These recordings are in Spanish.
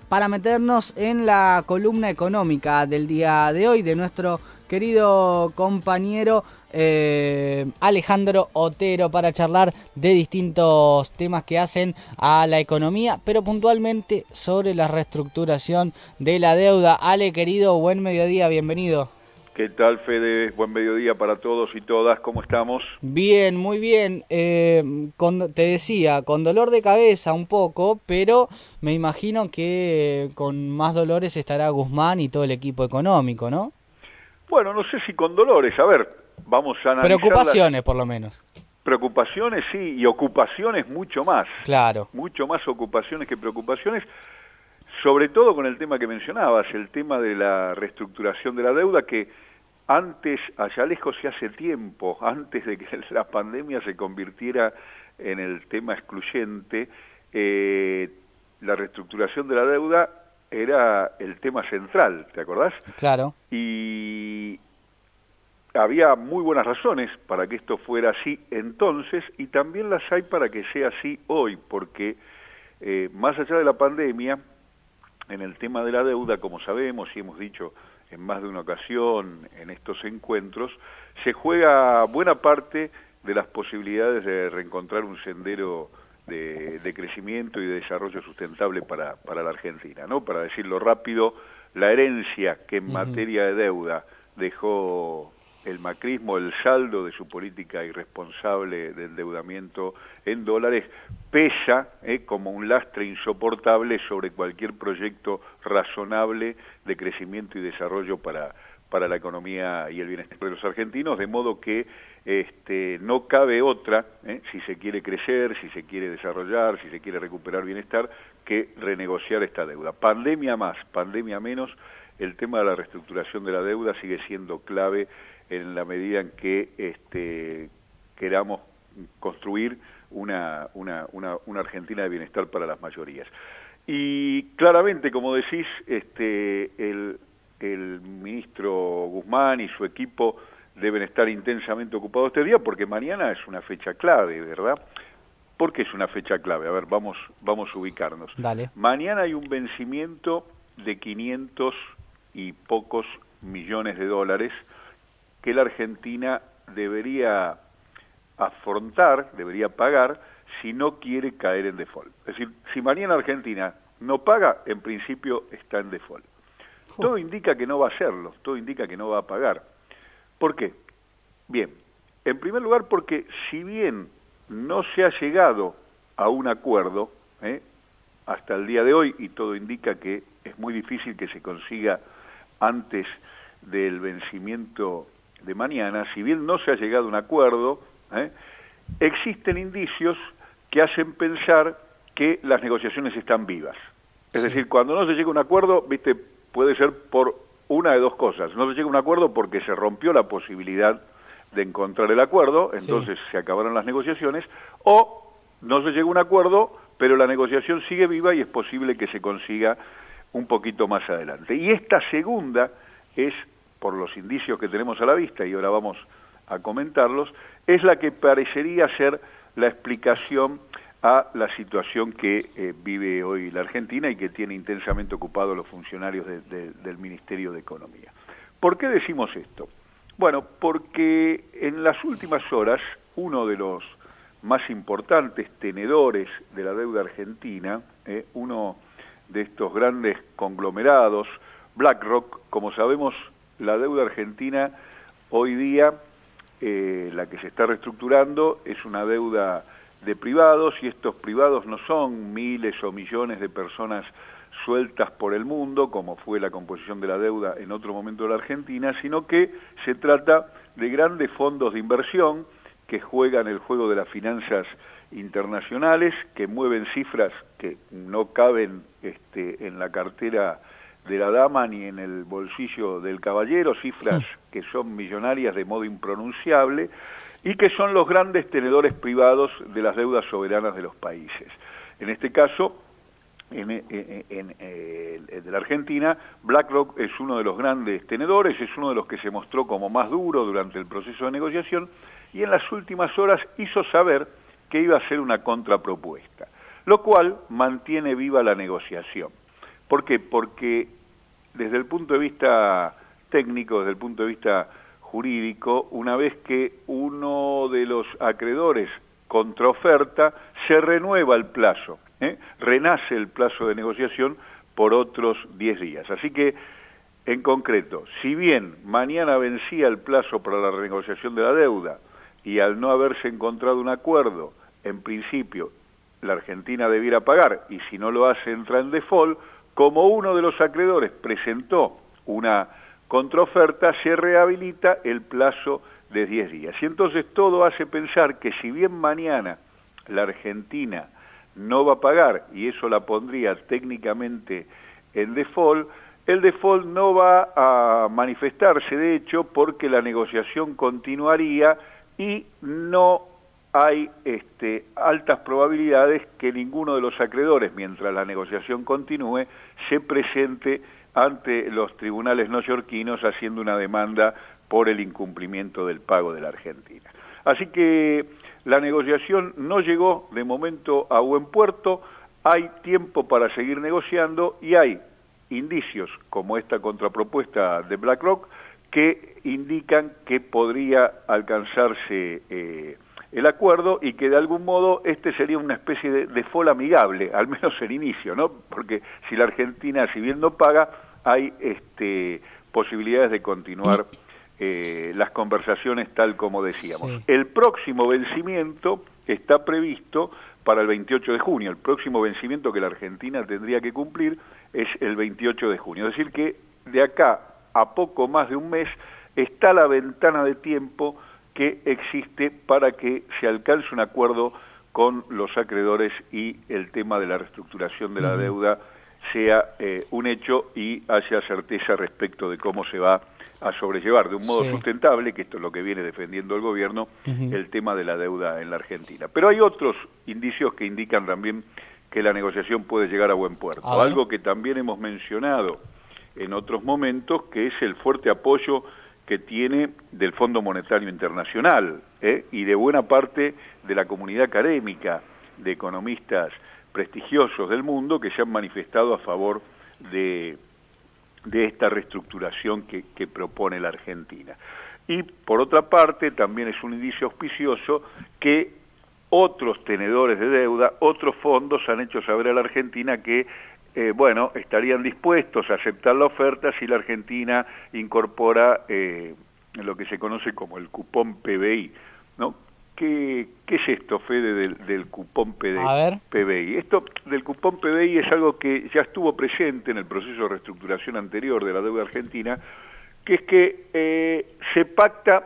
para meternos en la columna económica del día de hoy de nuestro querido compañero Alejandro Otero, para charlar de distintos temas que hacen a la economía, pero puntualmente sobre la reestructuración de la deuda. Ale, querido, buen mediodía, bienvenido. ¿Qué tal, Fede? Buen mediodía para todos y todas, ¿cómo estamos? Bien, muy bien. Te decía, con dolor de cabeza un poco, pero me imagino que con más dolores estará Guzmán y todo el equipo económico, ¿no? Bueno, no sé si con dolores, a ver, vamos a analizar preocupaciones, por lo menos. Preocupaciones sí, y ocupaciones mucho más. Claro. Mucho más ocupaciones que preocupaciones, sobre todo con el tema que mencionabas, el tema de la reestructuración de la deuda, que antes, allá lejos y hace tiempo, antes de que la pandemia se convirtiera en el tema excluyente, la reestructuración de la deuda era el tema central, ¿te acordás? Claro. Y había muy buenas razones para que esto fuera así entonces, y también las hay para que sea así hoy, porque más allá de la pandemia, en el tema de la deuda, como sabemos y hemos dicho en más de una ocasión en estos encuentros, se juega buena parte de las posibilidades de reencontrar un sendero de crecimiento y de desarrollo sustentable para la Argentina, ¿no? Para decirlo rápido, la herencia que en materia de deuda dejó el macrismo, el saldo de su política irresponsable de endeudamiento en dólares, pesa como un lastre insoportable sobre cualquier proyecto razonable de crecimiento y desarrollo para la economía y el bienestar de los argentinos, de modo que no cabe otra, si se quiere crecer, si se quiere desarrollar, si se quiere recuperar bienestar, que renegociar esta deuda. Pandemia más, pandemia menos, el tema de la reestructuración de la deuda sigue siendo clave en la medida en que queramos construir una Argentina de bienestar para las mayorías. Y claramente, como decís, el ministro Guzmán y su equipo deben estar intensamente ocupados este día, porque mañana es una fecha clave, ¿verdad? ¿Por qué es una fecha clave? A ver, vamos a ubicarnos. Dale. Mañana hay un vencimiento de 500 y pocos millones de dólares que la Argentina debería afrontar, debería pagar, si no quiere caer en default. Es decir, si mañana Argentina no paga, en principio está en default. Todo indica que no va a hacerlo, todo indica que no va a pagar. ¿Por qué? Bien, en primer lugar porque si bien no se ha llegado a un acuerdo, hasta el día de hoy, y todo indica que es muy difícil que se consiga antes del vencimiento de mañana, si bien no se ha llegado a un acuerdo, existen indicios que hacen pensar que las negociaciones están vivas. Es decir, cuando no se llega a un acuerdo, viste, puede ser por una de dos cosas. No se llega a un acuerdo porque se rompió la posibilidad de encontrar el acuerdo, entonces se acabaron las negociaciones, o no se llega a un acuerdo, pero la negociación sigue viva y es posible que se consiga un poquito más adelante. Y esta segunda es, por los indicios que tenemos a la vista, y ahora vamos a comentarlos, es la que parecería ser la explicación a la situación que vive hoy la Argentina y que tiene intensamente ocupado los funcionarios del Ministerio de Economía. ¿Por qué decimos esto? Bueno, porque en las últimas horas uno de los más importantes tenedores de la deuda argentina, uno de estos grandes conglomerados, BlackRock, como sabemos, la deuda argentina hoy día, la que se está reestructurando, es una deuda de privados, y estos privados no son miles o millones de personas sueltas por el mundo, como fue la composición de la deuda en otro momento de la Argentina, sino que se trata de grandes fondos de inversión que juegan el juego de las finanzas internacionales, que mueven cifras que no caben en la cartera de la dama ni en el bolsillo del caballero, cifras que son millonarias de modo impronunciable, y que son los grandes tenedores privados de las deudas soberanas de los países. En este caso, de la Argentina, BlackRock es uno de los grandes tenedores, es uno de los que se mostró como más duro durante el proceso de negociación, y en las últimas horas hizo saber que iba a hacer una contrapropuesta, lo cual mantiene viva la negociación. ¿Por qué? Porque desde el punto de vista técnico, desde el punto de vista jurídico, una vez que uno de los acreedores contraoferta, se renueva el plazo, renace el plazo de negociación por otros 10 días. Así que, en concreto, si bien mañana vencía el plazo para la renegociación de la deuda y al no haberse encontrado un acuerdo, en principio la Argentina debiera pagar, y si no lo hace entra en default, como uno de los acreedores presentó una contraoferta, se rehabilita el plazo de 10 días. Y entonces todo hace pensar que si bien mañana la Argentina no va a pagar, y eso la pondría técnicamente en default, el default no va a manifestarse, de hecho, porque la negociación continuaría y no hay altas probabilidades que ninguno de los acreedores, mientras la negociación continúe, se presente ante los tribunales neoyorquinos haciendo una demanda por el incumplimiento del pago de la Argentina. Así que la negociación no llegó de momento a buen puerto, hay tiempo para seguir negociando y hay indicios, como esta contrapropuesta de BlackRock, que indican que podría alcanzarse el acuerdo y que de algún modo sería una especie de default amigable, al menos el inicio, ¿no? Porque si la Argentina, si bien no paga, hay posibilidades de continuar las conversaciones tal como decíamos. Sí. El próximo vencimiento está previsto para el 28 de junio. El próximo vencimiento que la Argentina tendría que cumplir es el 28 de junio. Es decir que de acá a poco más de un mes está la ventana de tiempo que existe para que se alcance un acuerdo con los acreedores y el tema de la reestructuración de la deuda sea un hecho y haya certeza respecto de cómo se va a sobrellevar de un modo sustentable, que esto es lo que viene defendiendo el gobierno, el tema de la deuda en la Argentina. Pero hay otros indicios que indican también que la negociación puede llegar a buen puerto. Algo que también hemos mencionado en otros momentos, que es el fuerte apoyo que tiene del Fondo Monetario Internacional y de buena parte de la comunidad académica, de economistas prestigiosos del mundo que se han manifestado a favor de esta reestructuración que propone la Argentina. Y por otra parte, también es un indicio auspicioso que otros tenedores de deuda, otros fondos han hecho saber a la Argentina que estarían dispuestos a aceptar la oferta si la Argentina incorpora lo que se conoce como el cupón PBI, ¿no? ¿Qué es esto, Fede, del cupón PBI? Esto del cupón PBI es algo que ya estuvo presente en el proceso de reestructuración anterior de la deuda argentina, que es que se pacta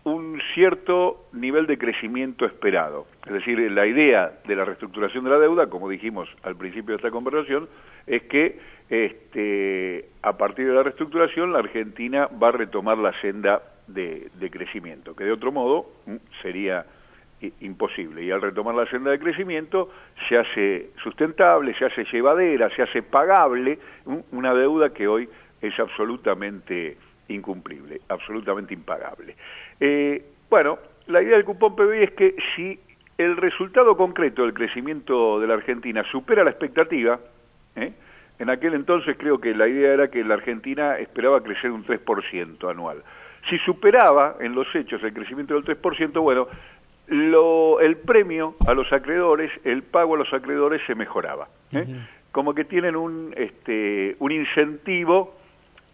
un cierto nivel de crecimiento esperado. Es decir, la idea de la reestructuración de la deuda, como dijimos al principio de esta conversación, es que a partir de la reestructuración la Argentina va a retomar la senda de crecimiento, que de otro modo sería imposible. Y al retomar la senda de crecimiento se hace sustentable, se hace llevadera, se hace pagable una deuda que hoy es absolutamente incumplible, absolutamente impagable. La idea del cupón PBI es que si el resultado concreto del crecimiento de la Argentina supera la expectativa, en aquel entonces creo que la idea era que la Argentina esperaba crecer un 3% anual. Si superaba en los hechos el crecimiento del 3%, el premio a los acreedores, el pago a los acreedores se mejoraba. Como que tienen un incentivo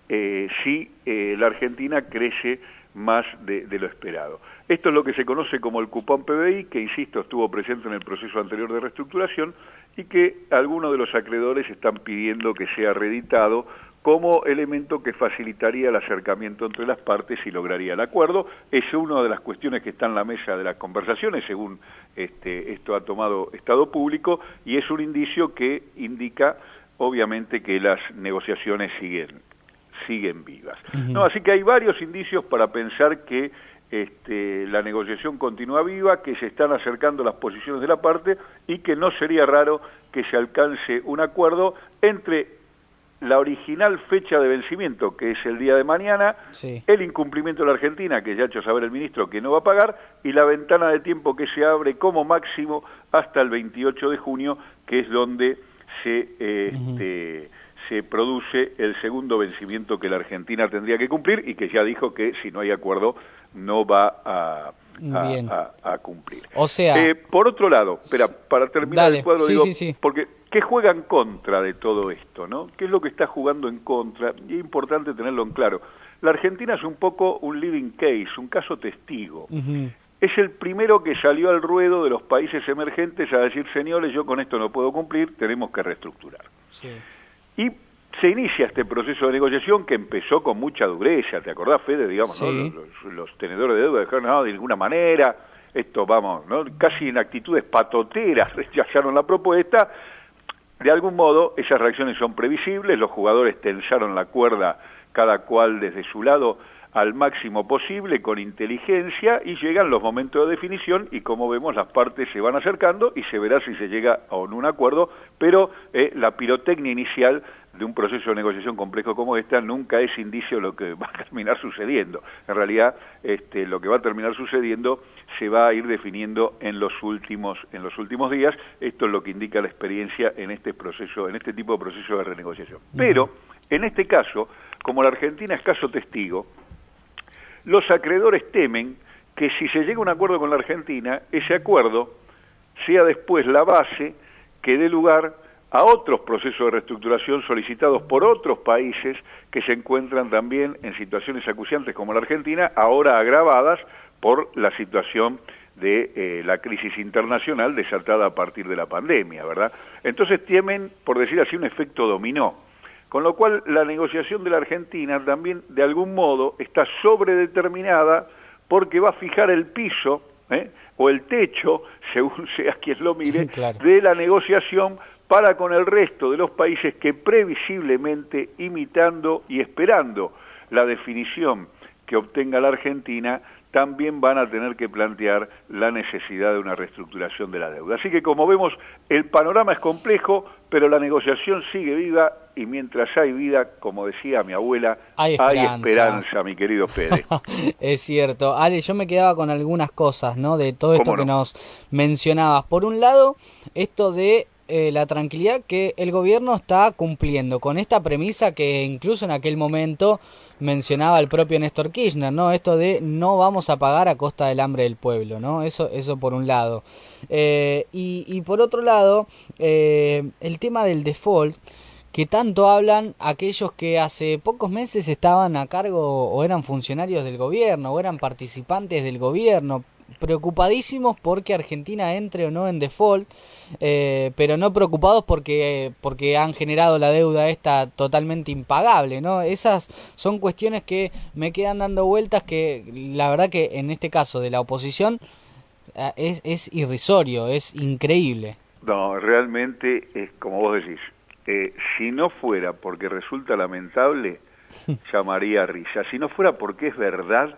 si la Argentina crece más de lo esperado. Esto es lo que se conoce como el cupón PBI, que, insisto, estuvo presente en el proceso anterior de reestructuración y que algunos de los acreedores están pidiendo que sea reeditado como elemento que facilitaría el acercamiento entre las partes y lograría el acuerdo. Es una de las cuestiones que está en la mesa de las conversaciones, según esto ha tomado estado público, y es un indicio que indica, obviamente, que las negociaciones siguen vivas. No, así que hay varios indicios para pensar que la negociación continúa viva, que se están acercando las posiciones de la parte y que no sería raro que se alcance un acuerdo entre la original fecha de vencimiento, que es el día de mañana, el incumplimiento de la Argentina, que ya ha hecho saber el ministro que no va a pagar, y la ventana de tiempo que se abre como máximo hasta el 28 de junio, que es donde se se produce el segundo vencimiento que la Argentina tendría que cumplir y que ya dijo que si no hay acuerdo no va a cumplir. O sea, por otro lado, espera, para terminar dale, el cuadro, sí, digo, sí. porque ¿qué juega en contra de todo esto, no? ¿Qué es lo que está jugando en contra? Y es importante tenerlo en claro. La Argentina es un poco un living case, un caso testigo. Es el primero que salió al ruedo de los países emergentes a decir, señores, yo con esto no puedo cumplir, tenemos que reestructurar. Sí. Y se inicia este proceso de negociación que empezó con mucha dureza, ¿te acordás, Fede? Digamos, sí. ¿no? Los tenedores de deuda dijeron, no, de ninguna manera, esto vamos, ¿no? Casi en actitudes patoteras rechazaron la propuesta. De algún modo, esas reacciones son previsibles, los jugadores tensaron la cuerda cada cual desde su lado al máximo posible, con inteligencia, y llegan los momentos de definición, y como vemos las partes se van acercando, y se verá si se llega a un acuerdo, pero la pirotecnia inicial de un proceso de negociación complejo como esta nunca es indicio de lo que va a terminar sucediendo. En realidad, lo que va a terminar sucediendo se va a ir definiendo en los últimos días. Esto es lo que indica la experiencia en este proceso, en este tipo de proceso de renegociación. Pero, en este caso, como la Argentina es caso testigo, los acreedores temen que si se llega a un acuerdo con la Argentina, ese acuerdo sea después la base que dé lugar a otros procesos de reestructuración solicitados por otros países que se encuentran también en situaciones acuciantes como la Argentina, ahora agravadas por la situación de la crisis internacional desatada a partir de la pandemia, ¿verdad? Entonces temen, por decir así, un efecto dominó. Con lo cual, la negociación de la Argentina también, de algún modo, está sobredeterminada porque va a fijar el piso, o el techo, según sea quien lo mire, claro, de la negociación para con el resto de los países que previsiblemente, imitando y esperando la definición que obtenga la Argentina, también van a tener que plantear la necesidad de una reestructuración de la deuda. Así que, como vemos, el panorama es complejo, pero la negociación sigue viva, y mientras hay vida, como decía mi abuela, hay esperanza, mi querido Fede. Es cierto. Ale, yo me quedaba con algunas cosas, ¿no? De todo esto que nos mencionabas. Por un lado, esto de la tranquilidad que el gobierno está cumpliendo con esta premisa que incluso en aquel momento mencionaba el propio Néstor Kirchner, ¿no? Esto de no vamos a pagar a costa del hambre del pueblo, ¿no? Eso por un lado. Y por otro lado, el tema del default, que tanto hablan aquellos que hace pocos meses estaban a cargo o eran funcionarios del gobierno o eran participantes del gobierno, preocupadísimos porque Argentina entre o no en default, pero no preocupados porque han generado la deuda esta totalmente impagable, ¿no? Esas son cuestiones que me quedan dando vueltas, que la verdad que en este caso de la oposición es irrisorio, es increíble. No, realmente es como vos decís, si no fuera porque resulta lamentable, llamaría a risa. Si no fuera porque es verdad,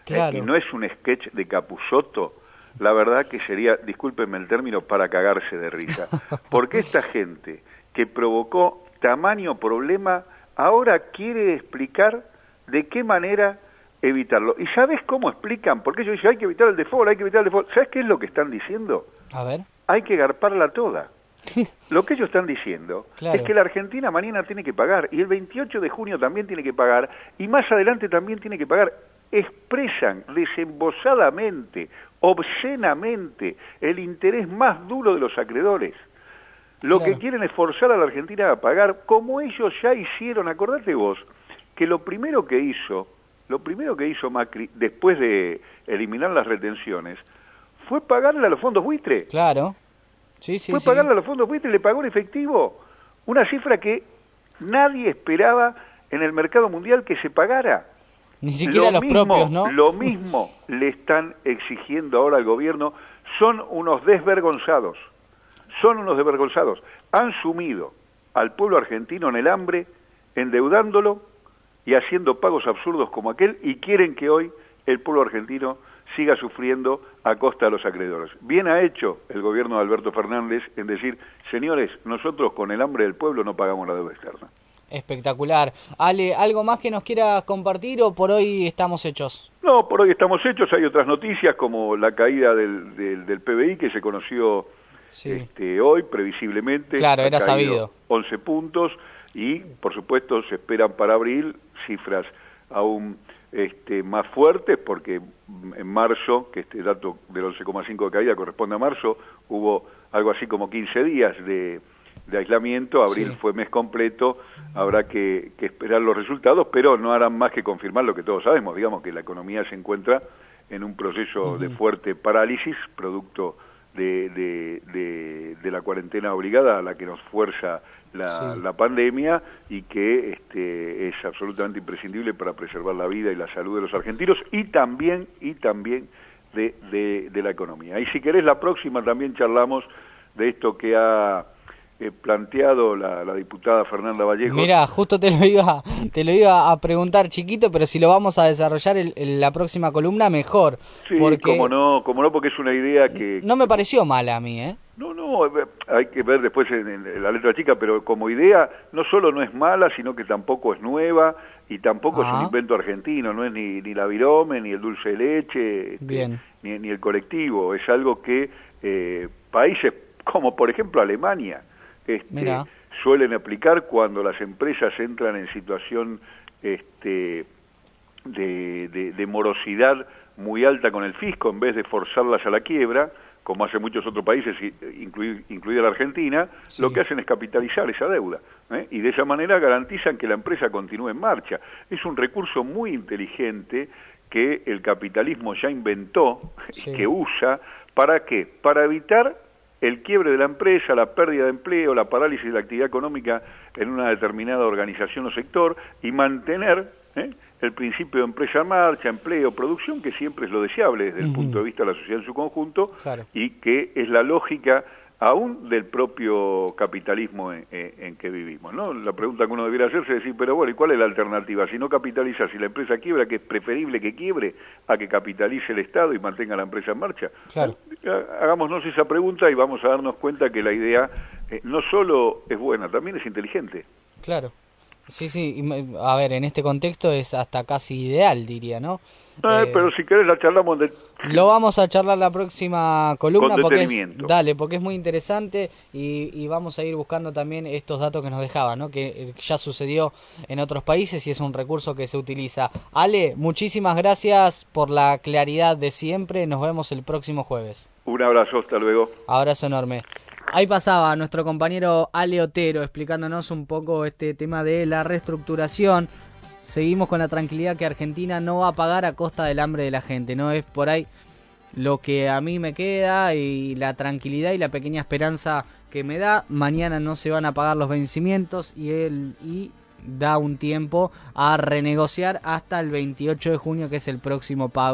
claro, y no es un sketch de Capusotto, la verdad que sería, discúlpenme el término, para cagarse de risa. Porque esta gente que provocó tamaño problema ahora quiere explicar de qué manera evitarlo. ¿Y sabes cómo explican? Porque ellos dicen, hay que evitar el default, hay que evitar el default. ¿Sabes qué es lo que están diciendo? A ver. Hay que garparla toda. Lo que ellos están diciendo es que la Argentina mañana tiene que pagar, y el 28 de junio también tiene que pagar, y más adelante también tiene que pagar. Expresan desembosadamente, obscenamente, el interés más duro de los acreedores. Lo que quieren es forzar a la Argentina a pagar, como ellos ya hicieron. Acordate vos que lo primero que hizo Macri, después de eliminar las retenciones, fue pagarle a los fondos buitre. Claro. Fue pagarle a los fondos buitre y le pagó en efectivo. Una cifra que nadie esperaba en el mercado mundial que se pagara. Ni siquiera los propios, ¿no? Lo mismo le están exigiendo ahora al gobierno. Son unos desvergonzados. Han sumido al pueblo argentino en el hambre, endeudándolo y haciendo pagos absurdos como aquel, y quieren que hoy el pueblo argentino siga sufriendo a costa de los acreedores. Bien ha hecho el gobierno de Alberto Fernández en decir, señores, nosotros con el hambre del pueblo no pagamos la deuda externa. Espectacular. Ale, ¿algo más que nos quieras compartir o por hoy estamos hechos? No, por hoy estamos hechos. Hay otras noticias como la caída del PBI que se conoció hoy, previsiblemente. Claro, era sabido. 11 puntos. y por supuesto se esperan para abril cifras aún más fuertes, porque en marzo, que este dato del 11,5 de caída corresponde a marzo, hubo algo así como 15 días de aislamiento, abril fue mes completo, habrá que esperar los resultados, pero no harán más que confirmar lo que todos sabemos, digamos que la economía se encuentra en un proceso de fuerte parálisis, producto de la cuarentena obligada a la que nos fuerza la pandemia, y que es absolutamente imprescindible para preservar la vida y la salud de los argentinos, y también de la economía. Y si querés, la próxima también charlamos de esto que ha planteado la diputada Fernanda Vallejo. Mira, justo te lo iba a preguntar, chiquito, pero si lo vamos a desarrollar en la próxima columna, mejor. Sí, porque cómo no, porque es una idea que... No me pareció mala a mí, ¿eh? No, hay que ver después en la letra chica, pero como idea no solo no es mala, sino que tampoco es nueva, y tampoco es un invento argentino, no es ni la virome, ni el dulce de leche, ni el colectivo, es algo que países como por ejemplo Alemania suelen aplicar cuando las empresas entran en situación de morosidad muy alta con el fisco, en vez de forzarlas a la quiebra, como hace muchos otros países, incluida la Argentina, lo que hacen es capitalizar esa deuda, y de esa manera garantizan que la empresa continúe en marcha. Es un recurso muy inteligente que el capitalismo ya inventó y que usa, ¿para qué? Para evitar el quiebre de la empresa, la pérdida de empleo, la parálisis de la actividad económica en una determinada organización o sector, y mantener el principio de empresa en marcha, empleo, producción, que siempre es lo deseable desde el punto de vista de la sociedad en su conjunto, y que es la lógica aún del propio capitalismo en que vivimos, ¿no? La pregunta que uno debiera hacerse es decir, pero bueno, ¿y cuál es la alternativa? Si no capitaliza, si la empresa quiebra, que es preferible que quiebre a que capitalice el Estado y mantenga la empresa en marcha. Hagámonos esa pregunta y vamos a darnos cuenta que la idea no solo es buena, también es inteligente. Claro. Sí, a ver, en este contexto es hasta casi ideal, diría, ¿no? Pero si querés la charlamos Lo vamos a charlar la próxima columna, porque es muy interesante, y vamos a ir buscando también estos datos que nos dejaba, ¿no? Que ya sucedió en otros países y es un recurso que se utiliza. Ale, muchísimas gracias por la claridad de siempre, nos vemos el próximo jueves. Un abrazo, hasta luego. Abrazo enorme. Ahí pasaba nuestro compañero Ale Otero explicándonos un poco este tema de la reestructuración. Seguimos con la tranquilidad que Argentina no va a pagar a costa del hambre de la gente, ¿no? Es por ahí lo que a mí me queda, y la tranquilidad y la pequeña esperanza que me da. Mañana no se van a pagar los vencimientos y da un tiempo a renegociar hasta el 28 de junio, que es el próximo pago.